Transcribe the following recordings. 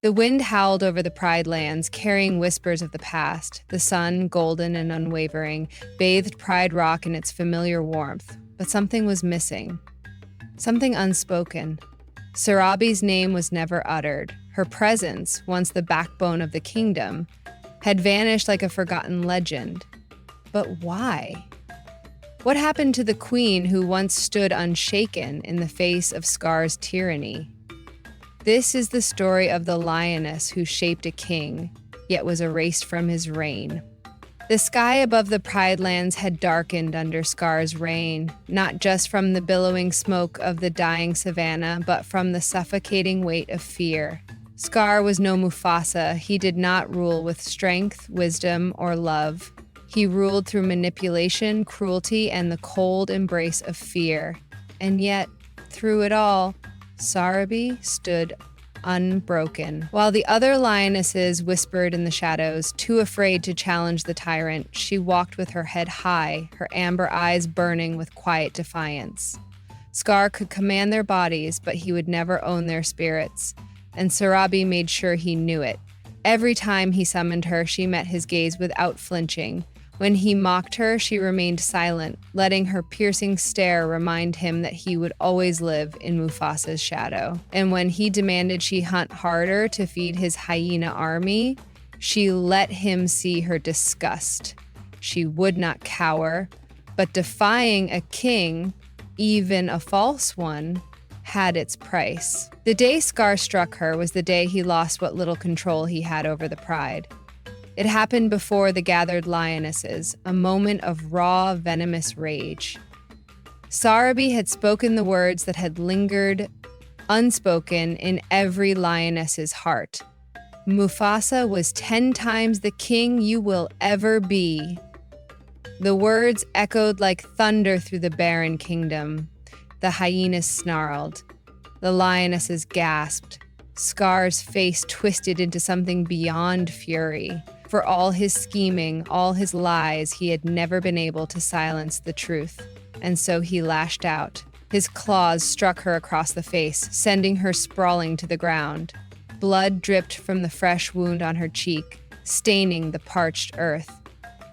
The wind howled over the Pride lands, carrying whispers of the past. The sun, golden and unwavering, bathed Pride Rock in its familiar warmth. But something was missing. Something unspoken. Sarabi's name was never uttered. Her presence, once the backbone of the kingdom, had vanished like a forgotten legend. But why? What happened to the queen who once stood unshaken in the face of Scar's tyranny? This is the story of the lioness who shaped a king, yet was erased from his reign. The sky above the Pride lands had darkened under Scar's reign, not just from the billowing smoke of the dying savannah, but from the suffocating weight of fear. Scar was no Mufasa. He did not rule with strength, wisdom, or love. He ruled through manipulation, cruelty, and the cold embrace of fear. And yet, through it all, Sarabi stood unbroken. While the other lionesses whispered in the shadows, too afraid to challenge the tyrant, she walked with her head high, her amber eyes burning with quiet defiance. Scar could command their bodies, but he would never own their spirits, and Sarabi made sure he knew it. Every time he summoned her, she met his gaze without flinching. When he mocked her, she remained silent, letting her piercing stare remind him that he would always live in Mufasa's shadow. And when he demanded she hunt harder to feed his hyena army, she let him see her disgust. She would not cower, but defying a king, even a false one, had its price. The day Scar struck her was the day he lost what little control he had over the Pride. It happened before the gathered lionesses, a moment of raw, venomous rage. Sarabi had spoken the words that had lingered unspoken in every lioness's heart. Mufasa was 10 times the king you will ever be. The words echoed like thunder through the barren kingdom. The hyenas snarled. The lionesses gasped. Scar's face twisted into something beyond fury. For all his scheming, all his lies, he had never been able to silence the truth. And so he lashed out. His claws struck her across the face, sending her sprawling to the ground. Blood dripped from the fresh wound on her cheek, staining the parched earth.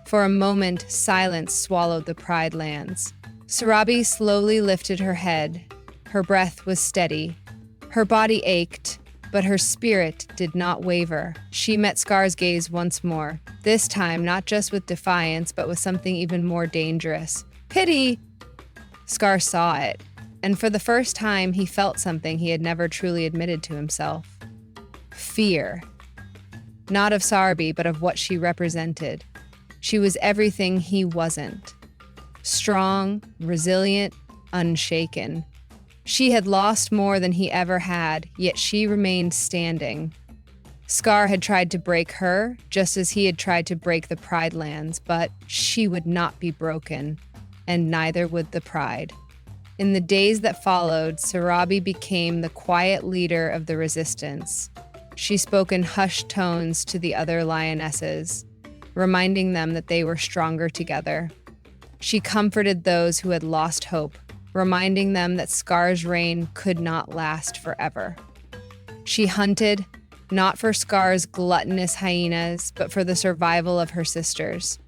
For a moment, silence swallowed the Pride lands. Sarabi slowly lifted her head. Her breath was steady. Her body ached, but her spirit did not waver. She met Scar's gaze once more, this time not just with defiance, but with something even more dangerous. Pity! Scar saw it, and for the first time he felt something he had never truly admitted to himself. Fear. Not of Sarabi, but of what she represented. She was everything he wasn't. Strong, resilient, unshaken. She had lost more than he ever had, yet she remained standing. Scar had tried to break her, just as he had tried to break the Pride lands, but she would not be broken, and neither would the Pride. In the days that followed, Sarabi became the quiet leader of the resistance. She spoke in hushed tones to the other lionesses, reminding them that they were stronger together. She comforted those who had lost hope, reminding them that Scar's reign could not last forever. She hunted, not for Scar's gluttonous hyenas, but for the survival of her sisters.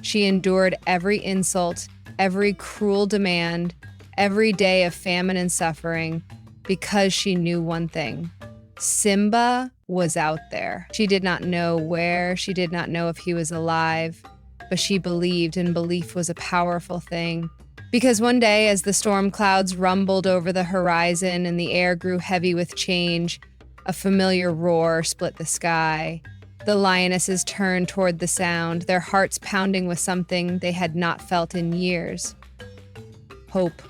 She endured every insult, every cruel demand, every day of famine and suffering, because she knew one thing. Simba was out there. She did not know where, she did not know if he was alive, but she believed, and belief was a powerful thing. Because one day, as the storm clouds rumbled over the horizon and the air grew heavy with change, a familiar roar split the sky. The lionesses turned toward the sound, their hearts pounding with something they had not felt in years. Hope.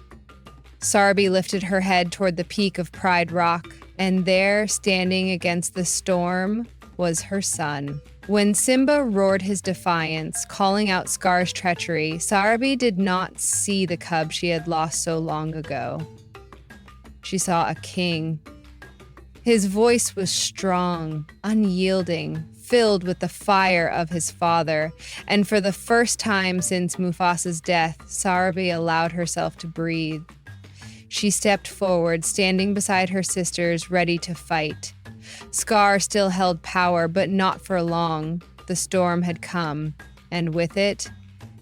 Sarabi lifted her head toward the peak of Pride Rock, and there, standing against the storm, was her son. When Simba roared his defiance, calling out Scar's treachery, Sarabi did not see the cub she had lost so long ago. She saw a king. His voice was strong, unyielding, filled with the fire of his father, and for the first time since Mufasa's death, Sarabi allowed herself to breathe. She stepped forward, standing beside her sisters, ready to fight. Scar still held power, but not for long. The storm had come, and with it,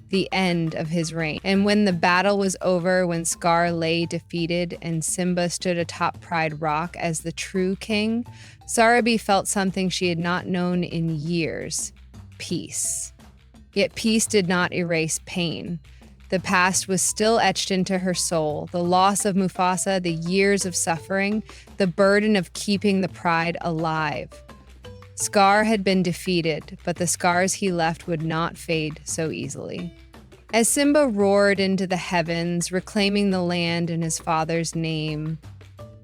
the end of his reign. And when the battle was over, when Scar lay defeated and Simba stood atop Pride Rock as the true king, Sarabi felt something she had not known in years: peace. Yet peace did not erase pain. The past was still etched into her soul: the loss of Mufasa, the years of suffering, the burden of keeping the pride alive. Scar had been defeated, but the scars he left would not fade so easily. As Simba roared into the heavens, reclaiming the land in his father's name,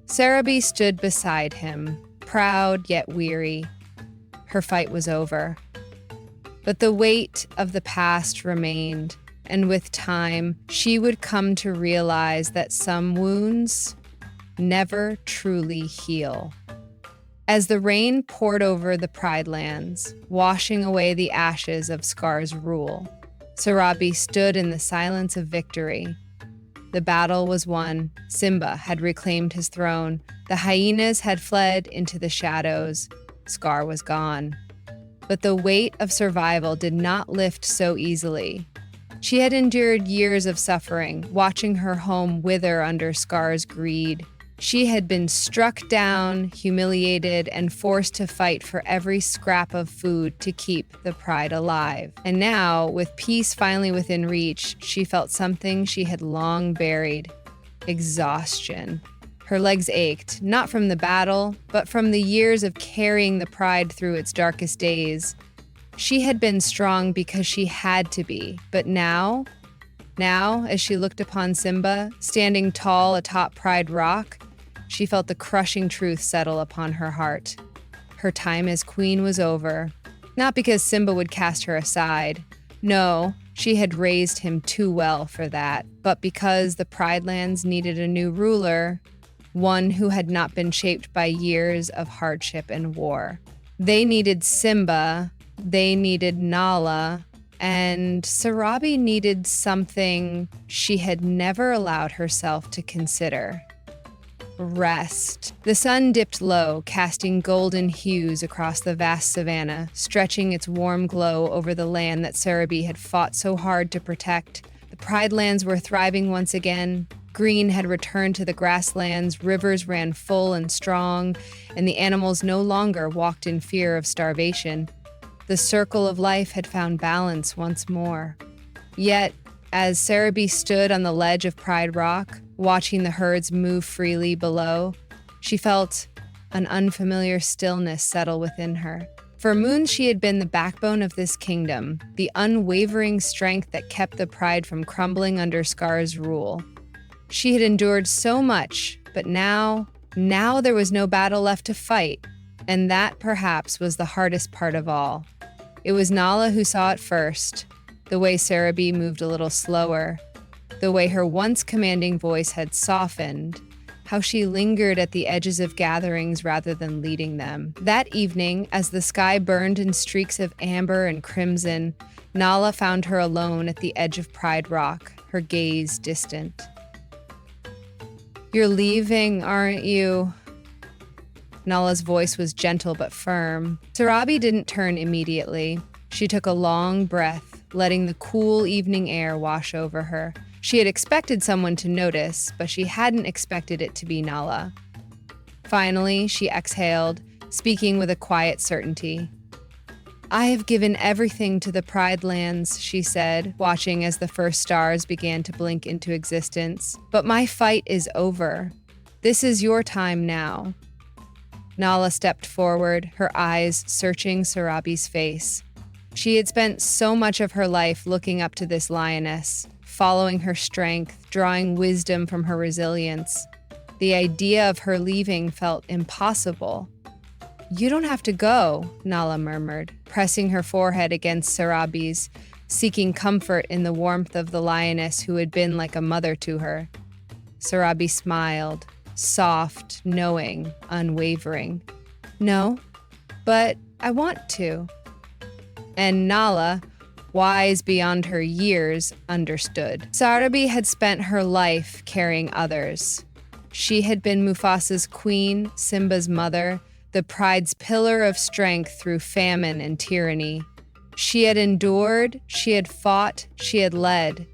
Sarabi stood beside him, proud yet weary. Her fight was over. But the weight of the past remained, and with time, she would come to realize that some wounds never truly heal. As the rain poured over the Pride Lands, washing away the ashes of Scar's rule, Sarabi stood in the silence of victory. The battle was won. Simba had reclaimed his throne. The hyenas had fled into the shadows. Scar was gone. But the weight of survival did not lift so easily. She had endured years of suffering, watching her home wither under Scar's greed. She had been struck down, humiliated, and forced to fight for every scrap of food to keep the pride alive. And now, with peace finally within reach, she felt something she had long buried: exhaustion. Her legs ached, not from the battle, but from the years of carrying the pride through its darkest days. She had been strong because she had to be, but now, as she looked upon Simba, standing tall atop Pride Rock, she felt the crushing truth settle upon her heart. Her time as queen was over, not because Simba would cast her aside. No, she had raised him too well for that, but because the Pride Lands needed a new ruler, one who had not been shaped by years of hardship and war. They needed Simba, they needed Nala, and Sarabi needed something she had never allowed herself to consider: rest. The sun dipped low, casting golden hues across the vast savanna, stretching its warm glow over the land that Sarabi had fought so hard to protect. The Pride Lands were thriving once again. Green had returned to the grasslands, rivers ran full and strong, and the animals no longer walked in fear of starvation. The circle of life had found balance once more. Yet, as Sarabi stood on the ledge of Pride Rock, watching the herds move freely below, she felt an unfamiliar stillness settle within her. For moons she had been the backbone of this kingdom, the unwavering strength that kept the pride from crumbling under Scar's rule. She had endured so much, but now there was no battle left to fight, and that perhaps was the hardest part of all. It was Nala who saw it first, the way Sarabi moved a little slower, the way her once commanding voice had softened, how she lingered at the edges of gatherings rather than leading them. That evening, as the sky burned in streaks of amber and crimson, Nala found her alone at the edge of Pride Rock, her gaze distant. "You're leaving, aren't you?" Nala's voice was gentle but firm. Sarabi didn't turn immediately. She took a long breath, letting the cool evening air wash over her. She had expected someone to notice, but she hadn't expected it to be Nala. Finally, she exhaled, speaking with a quiet certainty. "I have given everything to the Pride Lands," she said, watching as the first stars began to blink into existence. "But my fight is over. This is your time now." Nala stepped forward, her eyes searching Sarabi's face. She had spent so much of her life looking up to this lioness, following her strength, drawing wisdom from her resilience. The idea of her leaving felt impossible. "You don't have to go," Nala murmured, pressing her forehead against Sarabi's, seeking comfort in the warmth of the lioness who had been like a mother to her. Sarabi smiled, soft, knowing, unwavering. "No, but I want to." And Nala, wise beyond her years, understood. Sarabi had spent her life carrying others. She had been Mufasa's queen, Simba's mother, the pride's pillar of strength through famine and tyranny. She had endured, she had fought, she had led.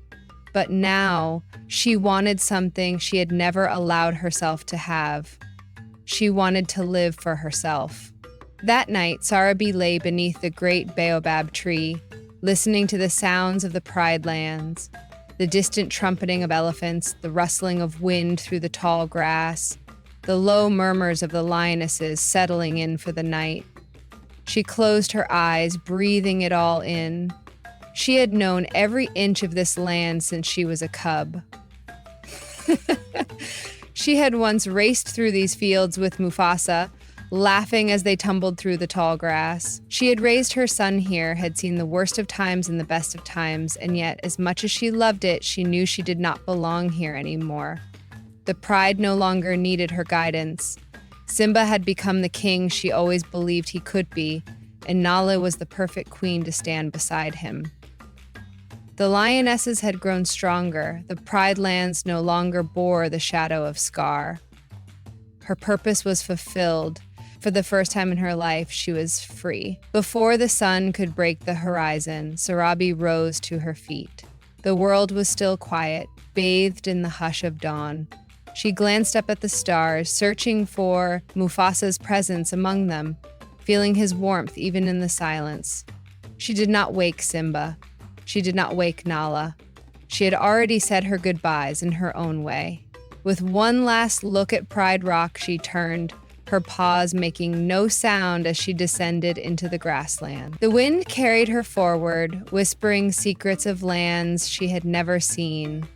But now, she wanted something she had never allowed herself to have. She wanted to live for herself. That night, Sarabi lay beneath the great baobab tree, listening to the sounds of the Pride lands, the distant trumpeting of elephants, the rustling of wind through the tall grass, the low murmurs of the lionesses settling in for the night. She closed her eyes, breathing it all in. She had known every inch of this land since she was a cub. She had once raced through these fields with Mufasa, laughing as they tumbled through the tall grass. She had raised her son here, had seen the worst of times and the best of times, and yet, as much as she loved it, she knew she did not belong here anymore. The pride no longer needed her guidance. Simba had become the king she always believed he could be, and Nala was the perfect queen to stand beside him. The lionesses had grown stronger. The Pride lands no longer bore the shadow of Scar. Her purpose was fulfilled. For the first time in her life, she was free. Before the sun could break the horizon, Sarabi rose to her feet. The world was still quiet, bathed in the hush of dawn. She glanced up at the stars, searching for Mufasa's presence among them, feeling his warmth even in the silence. She did not wake Simba. She did not wake Nala. She had already said her goodbyes in her own way. With one last look at Pride Rock, she turned, her paws making no sound as she descended into the grassland. The wind carried her forward, whispering secrets of lands she had never seen.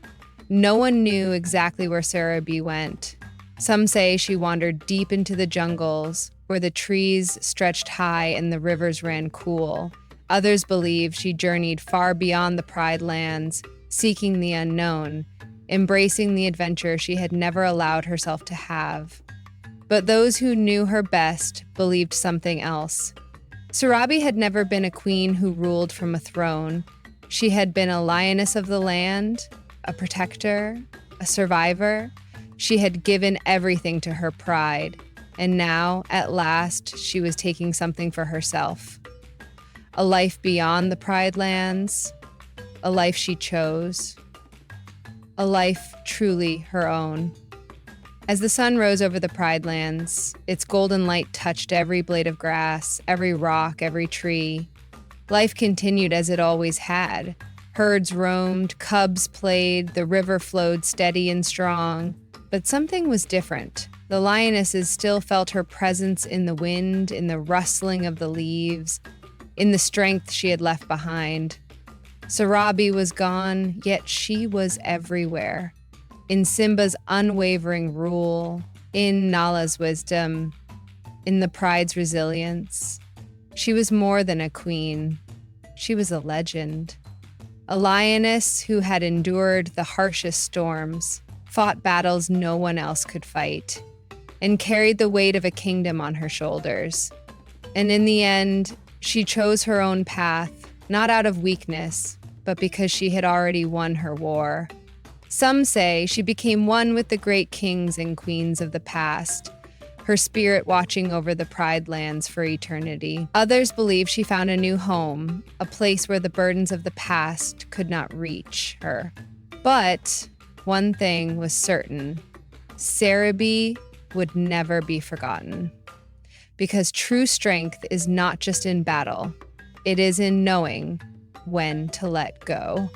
No one knew exactly where Sarabi went. Some say she wandered deep into the jungles, where the trees stretched high and the rivers ran cool. Others believe she journeyed far beyond the Pride lands, seeking the unknown, embracing the adventure she had never allowed herself to have. But those who knew her best believed something else. Sarabi had never been a queen who ruled from a throne. She had been a lioness of the land, a protector, a survivor. She had given everything to her pride, and now, at last, she was taking something for herself. A life beyond the Pride lands, a life she chose, a life truly her own. As the sun rose over the Pride lands, its golden light touched every blade of grass, every rock, every tree. Life continued as it always had. Herds roamed, cubs played, the river flowed steady and strong. But something was different. The lionesses still felt her presence in the wind, in the rustling of the leaves, in the strength she had left behind. Sarabi was gone, yet she was everywhere. In Simba's unwavering rule, in Nala's wisdom, in the pride's resilience. She was more than a queen. She was a legend. A lioness who had endured the harshest storms, fought battles no one else could fight, and carried the weight of a kingdom on her shoulders. And in the end, she chose her own path, not out of weakness, but because she had already won her war. Some say she became one with the great kings and queens of the past, her spirit watching over the Pride lands for eternity. Others believe she found a new home, a place where the burdens of the past could not reach her. But one thing was certain: Sarabi would never be forgotten. Because true strength is not just in battle, it is in knowing when to let go.